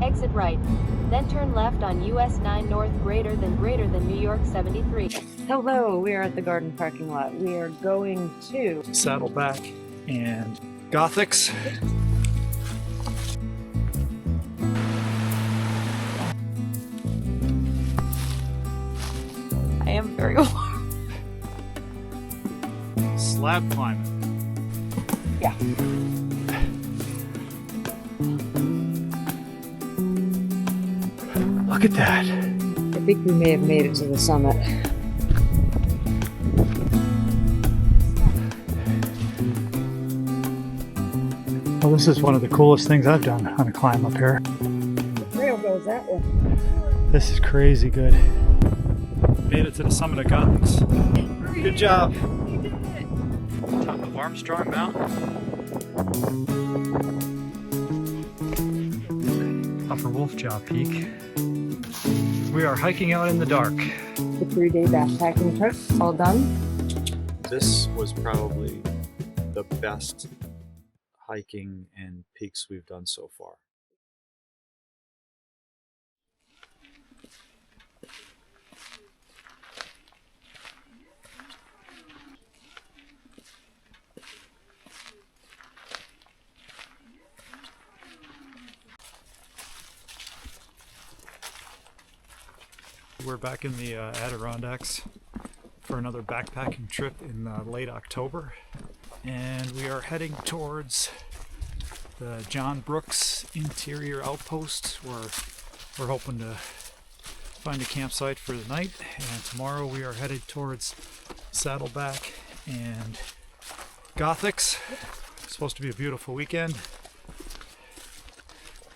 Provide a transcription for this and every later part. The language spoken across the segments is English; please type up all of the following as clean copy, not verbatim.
exit right. Then turn left on US 9 North greater than New York 73. Hello, we are at the Garden parking lot. We are going to Saddleback and Gothics. I am very warm. Slab climbing. Yeah. Look at that. I think we may have made it to the summit. Well, this is one of the coolest things I've done on a climb up here. The trail goes that way. This is crazy good. Made it to the summit of Gothics. Good job. You did it. Top of Armstrong Mountain. Upper Wolfjaw Peak. We are hiking out in the dark. The 3-day backpacking trip, all done. This was probably the best hiking and peaks we've done so far. We're back in the Adirondacks for another backpacking trip in late October, and we are heading towards the Johns Brook's interior outpost, where we're hoping to find a campsite for the night. And tomorrow we are headed towards Saddleback and Gothics. It's supposed to be a beautiful weekend,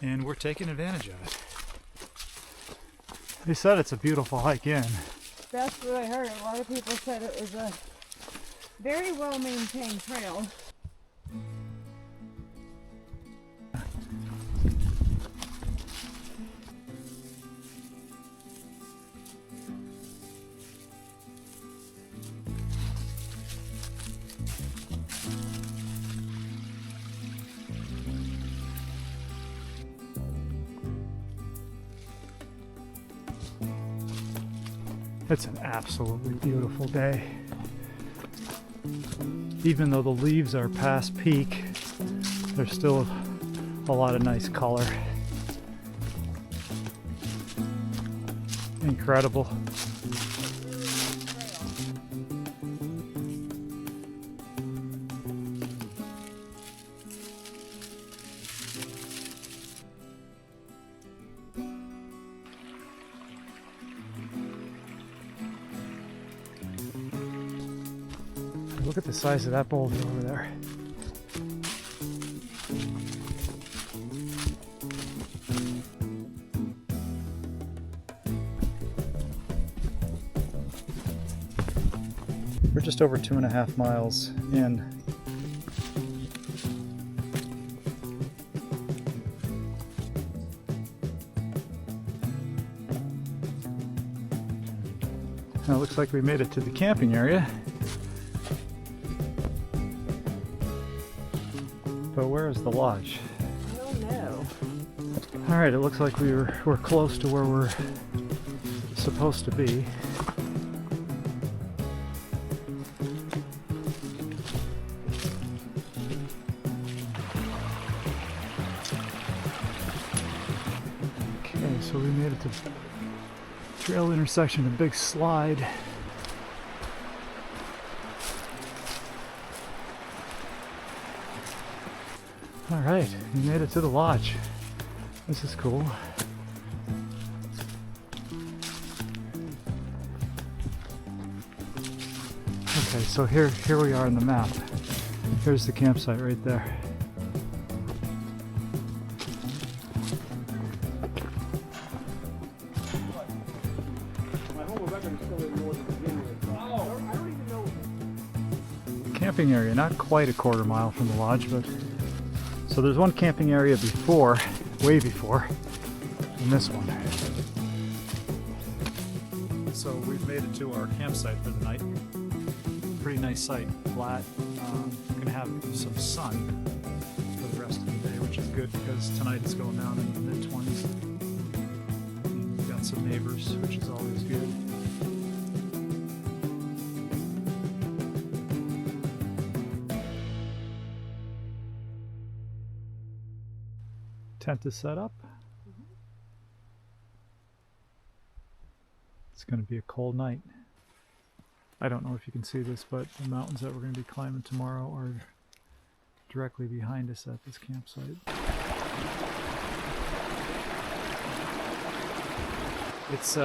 and we're taking advantage of it. They said it's a beautiful hike in. That's what I heard. A lot of people said it was a very well maintained trail. It's an absolutely beautiful day. Even though the leaves are past peak, there's still a lot of nice color. Incredible. Look at the size of that boulder over there. We're just over 2.5 miles in. Now it looks like we made it to the camping area. But where is the lodge? I don't know. Alright, it looks like we're close to where we're supposed to be. Okay, so we made it to trail intersection, a big slide. Alright, we made it to the lodge. This is cool. Okay, so here we are on the map. Here's the campsite right there. Camping area, not quite a quarter mile from the lodge, but so there's one camping area before, way before, and this one. So we've made it to our campsite for the night. Pretty nice site, flat. Gonna have some sun for the rest of the day, which is good because tonight it's going down in the mid-20s. lots of neighbors, which is always good. Tent is set up. It's going to be a cold night. I don't know if you can see this, but the mountains that we're going to be climbing tomorrow are directly behind us at this campsite. It's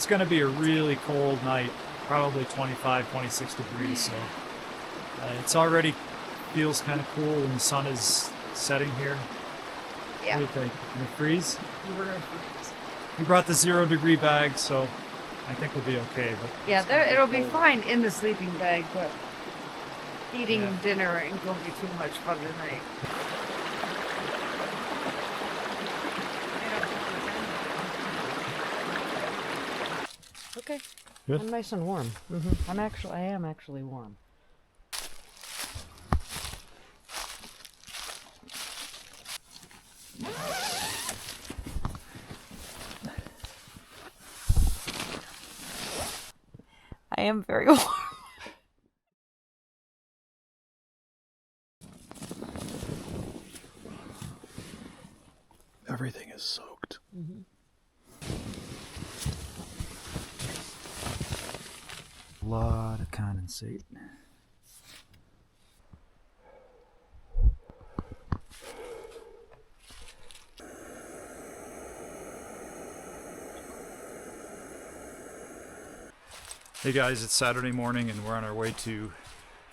going to be a really cold night, probably 25, 26 degrees. So it's already feels kind of cool when the sun is setting here. Yeah. What do you think? Can we freeze? We're gonna freeze. We brought the 0 degree bag, so I think we'll be okay. But Yeah, it'll be fine in the sleeping bag, but eating dinner ain't gonna be too much fun tonight. Okay. Good. I'm nice and warm. I am actually warm. I am very warm. everything is soaked. A lot of condensate. Hey guys, it's Saturday morning and we're on our way to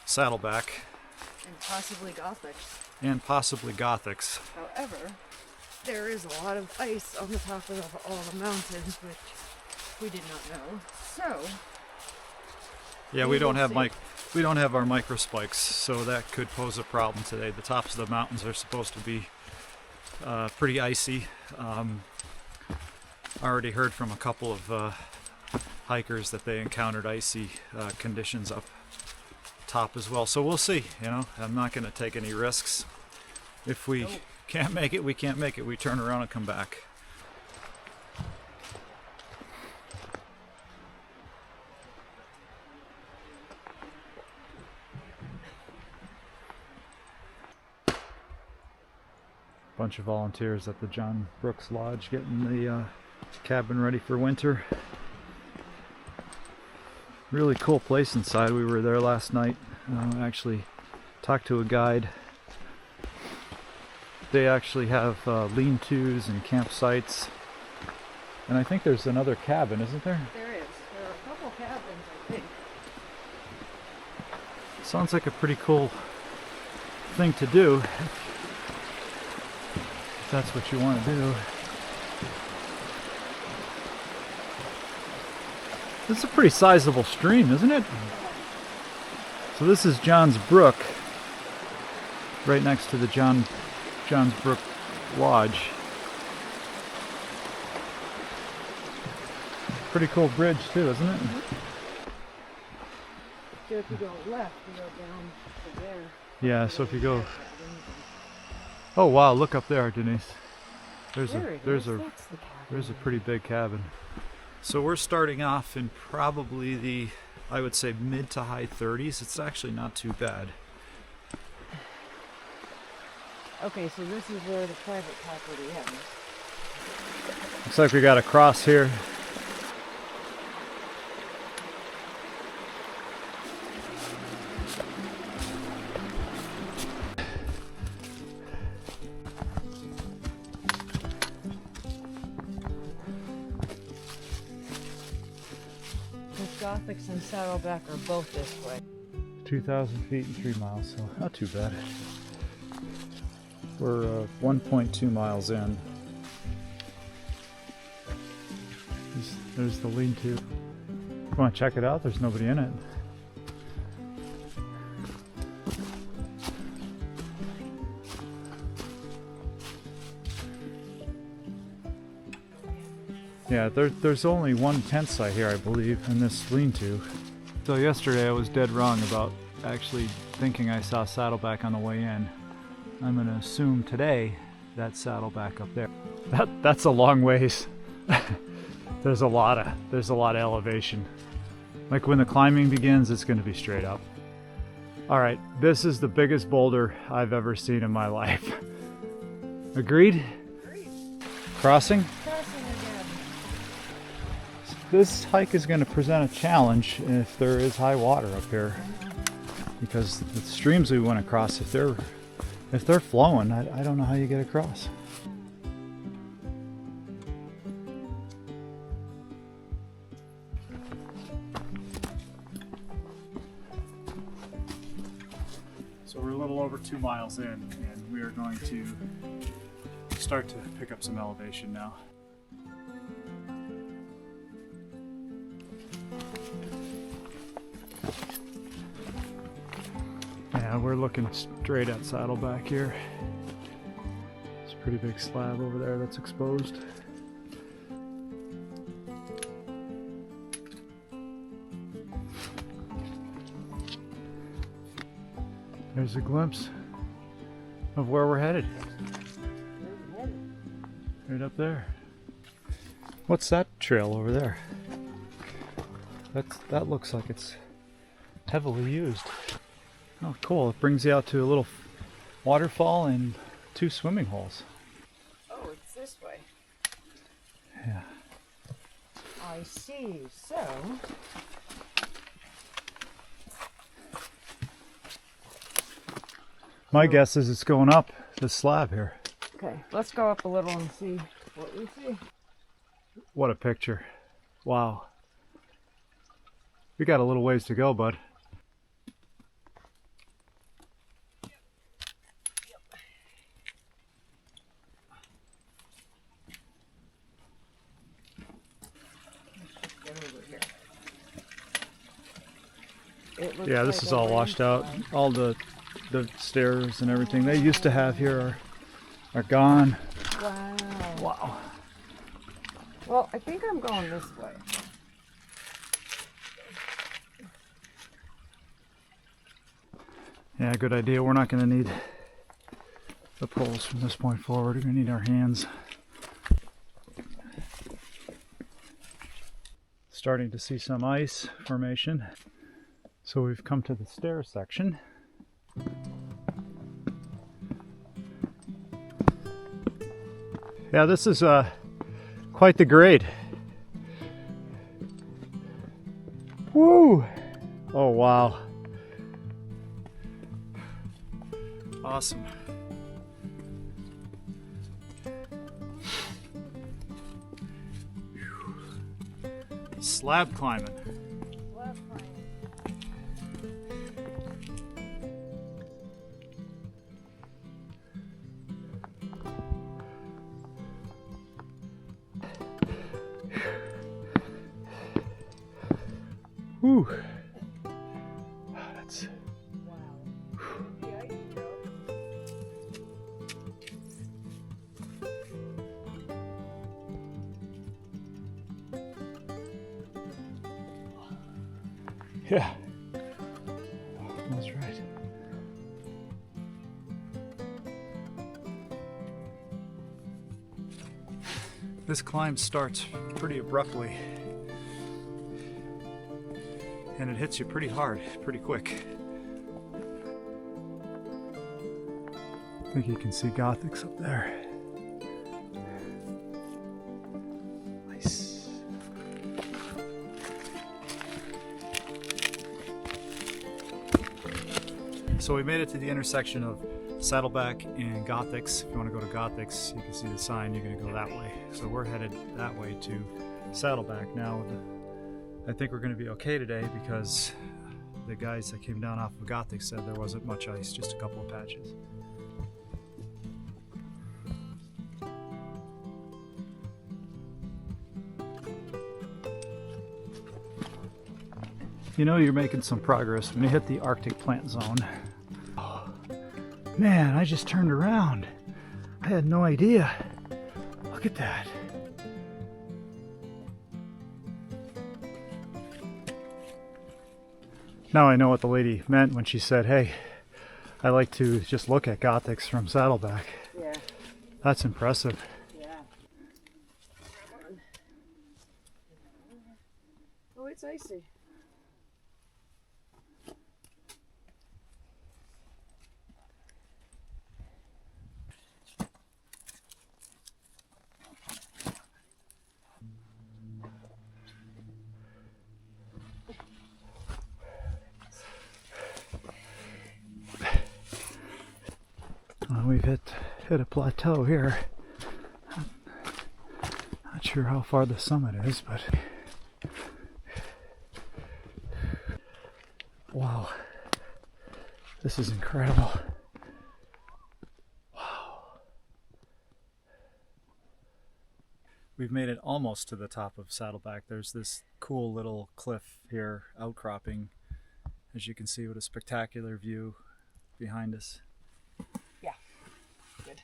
Saddleback. And possibly Gothics. And possibly Gothics. However, there is a lot of ice on the top of all the mountains, which we did not know. So, yeah, we don't have our micro spikes, so that could pose a problem today. The tops of the mountains are supposed to be pretty icy. I already heard from a couple of hikers that they encountered icy conditions up top as well. So we'll see. You know, I'm not going to take any risks. If we can't make it, we can't make it. We turn around and come back. Bunch of volunteers at the Johns Brook Lodge getting the cabin ready for winter. Really cool place inside. We were there last night. Actually talked to a guide. They actually have lean-tos and campsites. And I think there's another cabin, isn't there? there is. There are a couple cabins, I think. Sounds like a pretty cool thing to do. If that's what you want to do. This is a pretty sizable stream, isn't it? So this is Johns Brook, right next to the Johns Brook Lodge. Pretty cool bridge too, isn't it? So if you go left, you go down to there. Yeah, so if you go... Oh wow, look up there, Denise. There's That's the cabin. a pretty big cabin. So we're starting off in probably the, I would say, mid to high 30s. It's actually not too bad. Okay, so this is where the private property ends. Looks like we got a cross here. Gothics and Saddleback are both this way. 2,000 feet and 3 miles, so not too bad. We're 1.2 miles in. There's the lean-to. You want to check it out? There's nobody in it. Yeah, there's only one tent site here, I believe, in this lean-to. So yesterday I was dead wrong about actually thinking I saw Saddleback on the way in. I'm going to assume today that's Saddleback up there. That's a long ways. There's a lot of elevation. Like when the climbing begins, it's going to be straight up. All right, this is the biggest boulder I've ever seen in my life. Agreed? Agreed. Crossing? Crossing again. This hike is going to present a challenge if there is high water up here, because the streams we want to cross, if they're flowing, I don't know how you get across. So we're a little over 2 miles in, and we are going to start to pick up some elevation now. Yeah, we're looking straight at Saddleback here. It's a pretty big slab over there that's exposed. There's a glimpse of where we're headed. Right up there. What's that trail over there? That looks like it's heavily used. Oh, cool. It brings you out to a little waterfall and 2 swimming holes. Oh, it's this way. Yeah. I see. So, My guess is it's going up this slab here. okay, let's go up a little and see what we see. What a picture. Wow. We got a little ways to go, bud. Get over here. It looks Yeah, this like is a all washed out. landslide. All the stairs and everything they used to have here are gone. Wow. Wow. Well, I think I'm going this way. Yeah, good idea. We're not going to need the poles from this point forward. We're going to need our hands. Starting to see some ice formation. So we've come to the stair section. Yeah, this is quite the grade. Woo! Oh, wow. Awesome. Slab climbing. Whew. That's yeah. That's right. This climb starts pretty abruptly. And it hits you pretty hard, pretty quick. I think you can see Gothics up there. Nice. So we made it to the intersection of Saddleback and Gothics. If you want to go to Gothics, you can see the sign, you're going to go that way. So we're headed that way to Saddleback. Now, I think we're going to be okay today because the guys that came down off of Gothics said there wasn't much ice, just a couple of patches. You know you're making some progress when you hit the Arctic plant zone. Oh, man, I just turned around. I had no idea. Look at that. Now I know what the lady meant when she said, hey, I like to just look at Gothics from Saddleback. Yeah. That's impressive. Yeah. Oh, it's icy. We've hit a plateau here. Not sure how far the summit is, but wow, this is incredible. Wow. We've made it almost to the top of Saddleback. There's this cool little cliff here, outcropping, as you can see, with a spectacular view behind us. Good.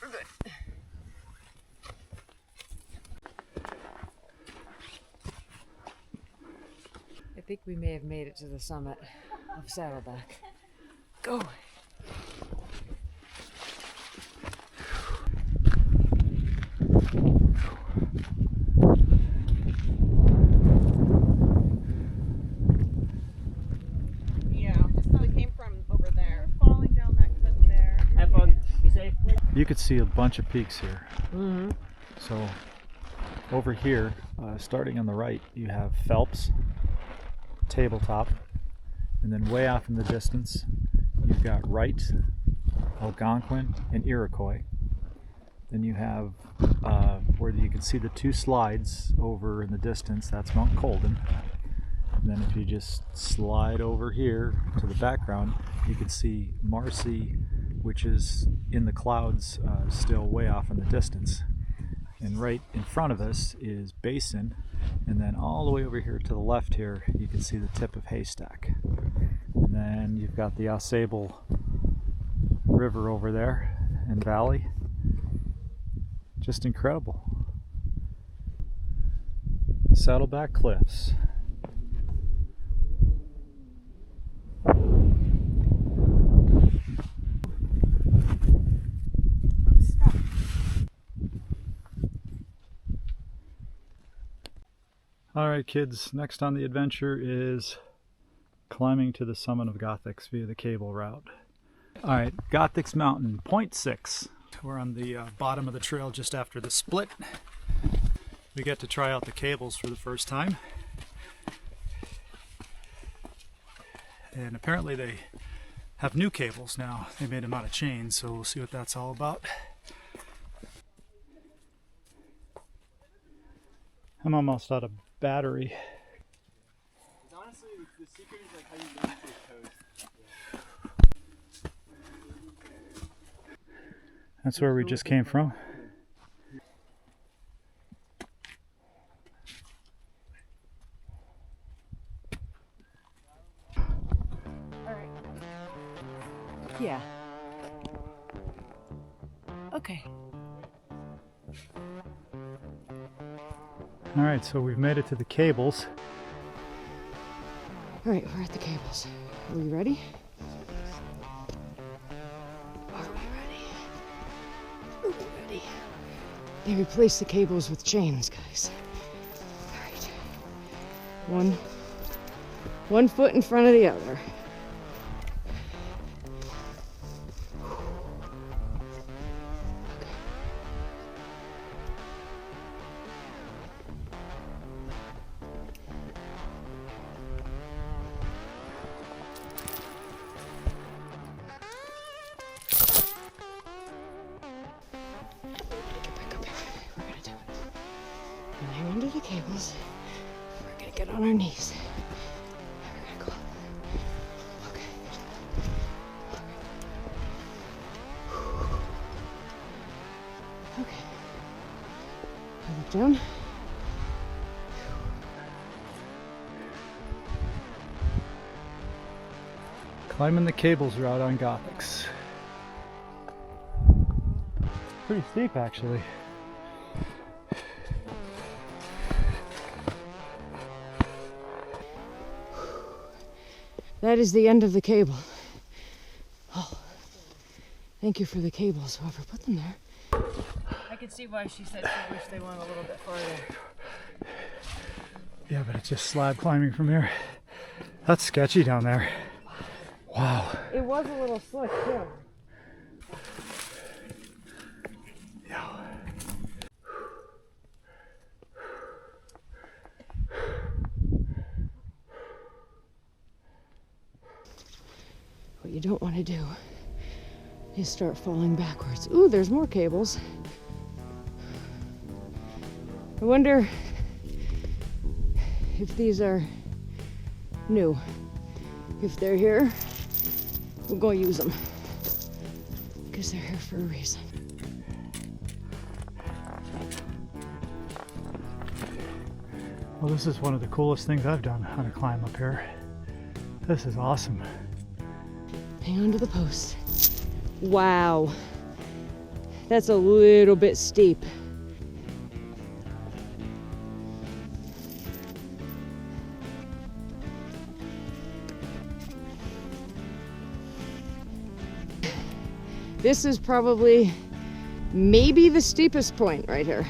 We're good. I think we may have made it to the summit of Saddleback. Go! You could see a bunch of peaks here. Mm-hmm. So over here, starting on the right, you have Phelps, Tabletop, and then way off in the distance, you've got Wright, Algonquin, and Iroquois. Then you have where you can see the two slides over in the distance, that's Mount Colden. And then if you just slide over here to the background, you can see Marcy, which is in the clouds, still way off in the distance. And right in front of us is Basin, and then all the way over here to the left here, you can see the tip of Haystack. And then you've got the Ausable River over there and valley. Just incredible. Saddleback Cliffs. Alright kids, next on the adventure is climbing to the summit of Gothics via the cable route. Alright, Gothics Mountain, 0.6. We're on the bottom of the trail just after the split. We get to try out the cables for the first time. And apparently they have new cables now. They made them out of chains, so we'll see what that's all about. I'm almost out of battery. Honestly, the secret is like how you learn to toast. That's where we just came from. Alright. Yeah. Okay. Alright, so we've made it to the cables. Alright, we're at the cables. Are we ready? Are we ready? Are we ready? They replaced the cables with chains, guys. Alright. One foot in front of the other. Hang onto the cables. We're gonna get on our knees. We're gonna go. Okay. Okay. I look down. Climbing the cables route on Gothics. Pretty steep actually. That is the end of the cable. Oh, thank you for the cables, whoever put them there. I can see why she said she wished they went a little bit farther. Yeah, but it's just slab climbing from here. That's sketchy down there. Wow. It was a little slick too. Yeah. What you don't want to do is start falling backwards. Ooh, there's more cables. I wonder if these are new. If they're here, we'll go use them. Because they're here for a reason. Well, this is one of the coolest things I've done on a climb up here. This is awesome. Hang on to the post. Wow. That's a little bit steep. This is probably maybe the steepest point right here.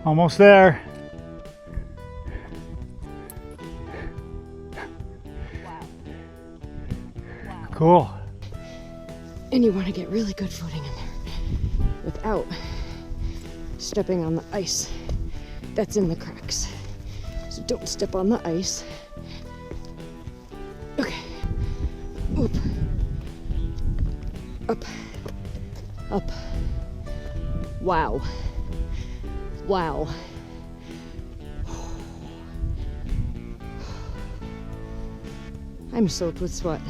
Almost there. Cool. And you want to get really good footing in there without stepping on the ice that's in the cracks. So don't step on the ice. Okay. Oop. Up. Up. Wow. Wow. I'm soaked with sweat.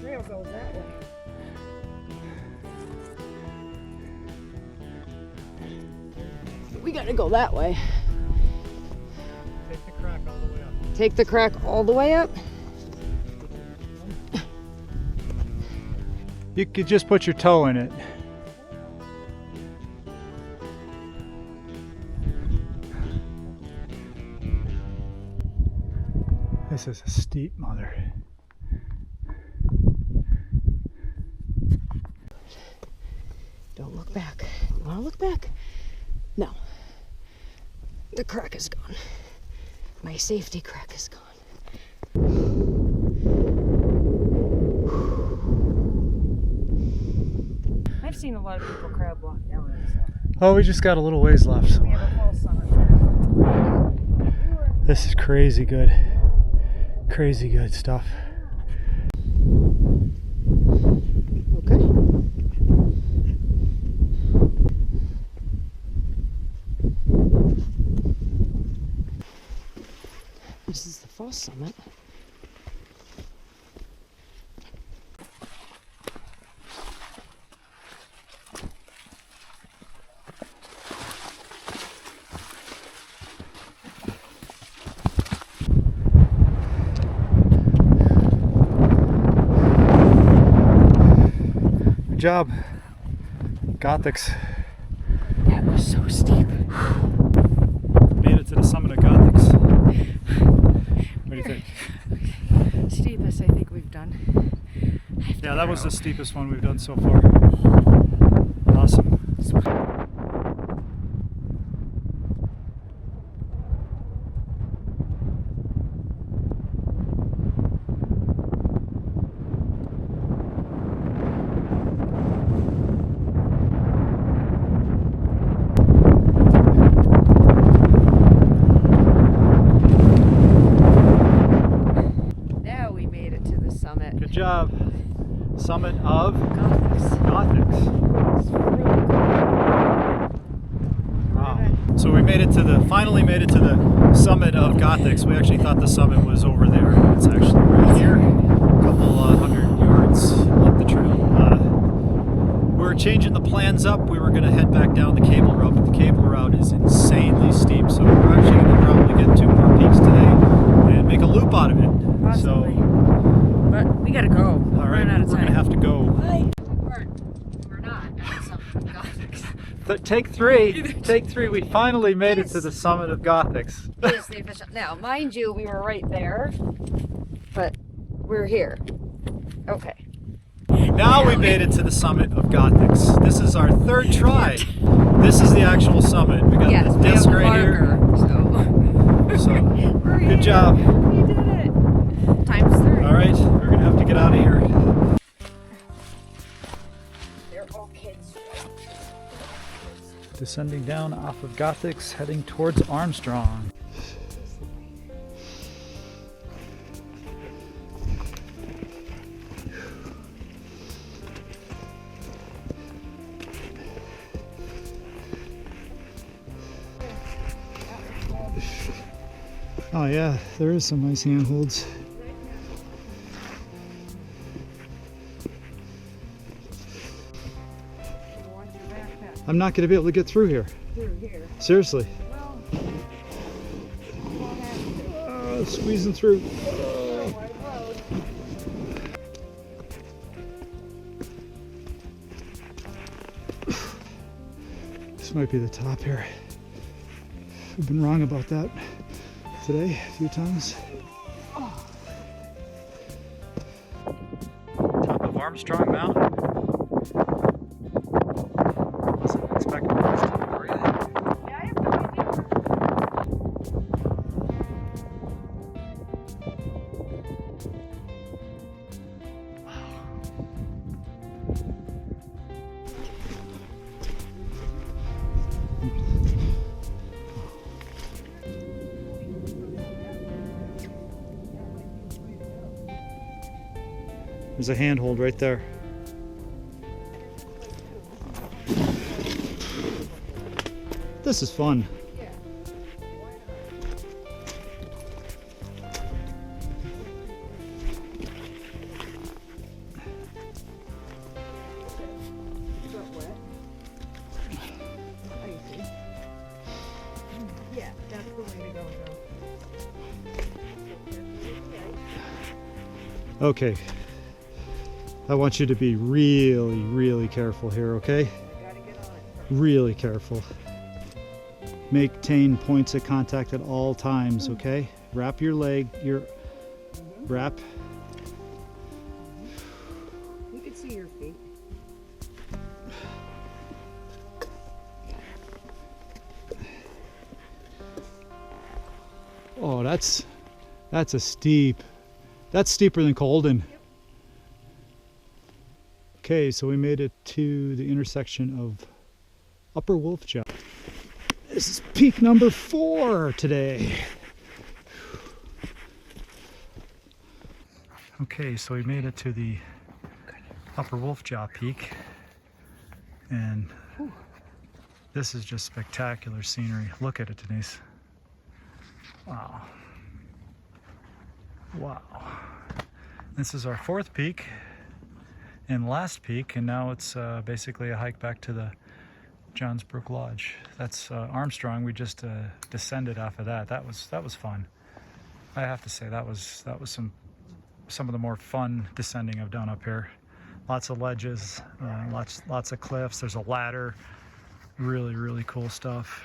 Trail goes that way. We gotta go that way. Take the crack all the way up. Take the crack all the way up? You could just put your toe in it. This is a steep mother. Don't look back. You wanna look back? No. The crack is gone. My safety crack is gone. I've seen a lot of people crab walk down it, so. Oh, we just got a little ways left. So. We have a full summit. This is crazy good. Crazy good stuff. Okay. This is the false summit. Good job, Gothics. That was so steep. Made it to the summit of Gothics. What do you think? Steepest I think we've done. Yeah, that was the steepest one we've done so far. Awesome. Now we made it to the summit. Good job. Summit of Gothics. Gothics. It's really cool. Wow. So we finally made it to the summit of Gothics. We actually thought the summit was over there. It's actually right here, a couple hundred yards up the trail. We were changing the plans up. We were going to head back down the cable route, but the cable route is insanely steep. So we're actually going to probably get 2 more peaks today and make a loop out of it. Awesome. So Take three. Take three. We finally made it to the summit of Gothics. Here's the official. Now, mind you, we were right there, but we're here. Okay. Now we made it to the summit of Gothics. This is our third try. This is the actual summit. We got Yes, this we have disc a right here. marker, So, We're good here. job. We did it. Times 3. All right, we're gonna have to get out of here. They're all kids. Descending down off of Gothics, heading towards Armstrong. Oh yeah, there is some nice handholds. I'm not going to be able to get through here. Through here. Seriously. Well, Squeezing through. This might be the top here. We've been wrong about that today a few times. Top of Armstrong Mountain. Wasn't expecting this to be great. yeah, I have no idea. There's a handhold right there. This is fun. Yeah, that's the way to go. Okay. I want you to be really, really careful here, okay? Really careful. Maintain points of contact at all times, okay? Wrap your leg, wrap. You can see your feet. Oh, that's a steep. That's steeper than Colden. Okay, so we made it to the intersection of Upper Wolfjaw. This is peak number 4 today. Okay, so we made it to the Upper Wolfjaw peak, and this is just spectacular scenery. Look at it, Denise. Wow. Wow. This is our 4th peak and last peak, and now it's basically a hike back to the Johns Brook Lodge. That's Armstrong. We just descended off of that. That was fun. I have to say that was some of the more fun descending I've done up here. Lots of ledges, lots of cliffs. There's a ladder. Really cool stuff.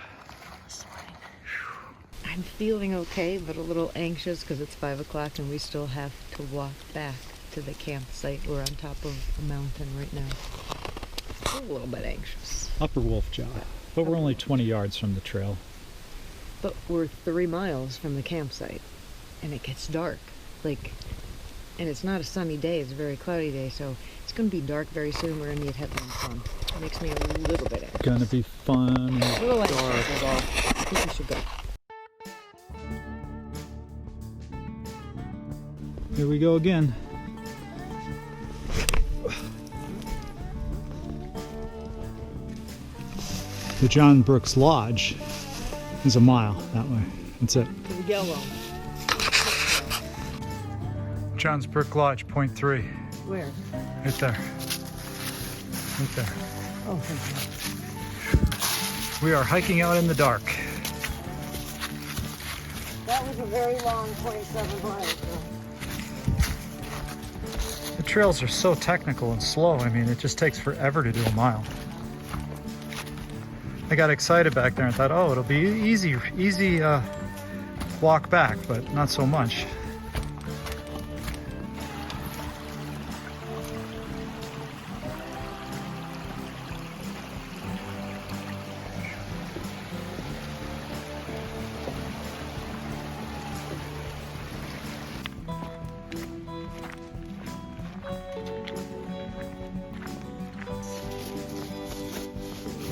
I'm feeling okay, but a little anxious because it's 5 o'clock and we still have to walk back to the campsite. We're on top of a mountain right now. A little bit anxious. Upper Wolfjaw, but we're only 20 yards from the trail. But we're 3 miles from the campsite and it gets dark. And it's not a sunny day, it's a very cloudy day, so it's going to be dark very soon. We're going to need headlamps on. It makes me a little bit anxious. Gonna be fun. A little anxious. I think we should go. Here we go again. The Johns Brook Lodge is a mile that way. That's it. To the yellow. Johns Brook Lodge, point 3. Where? Right there. Right there. Oh, thank you. We are hiking out in the dark. That was a very long 27 miles. The trails are so technical and slow. I mean, it just takes forever to do a mile. I got excited back there and thought, oh, it'll be easy walk back, but not so much.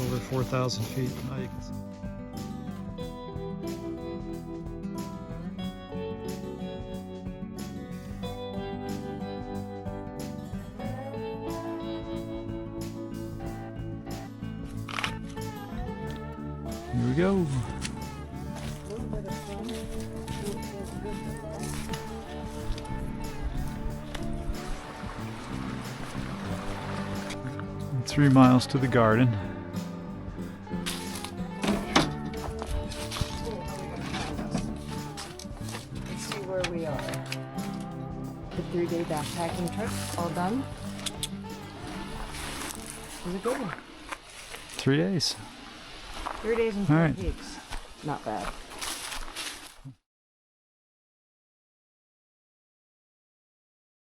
Over 4,000 feet. Now you can see. Here we go. And 3 miles to the garden. Let's see where we are. The 3-day backpacking trip, all done. It was a good one. 3 days. 3 days and All 4 right. weeks. Not bad.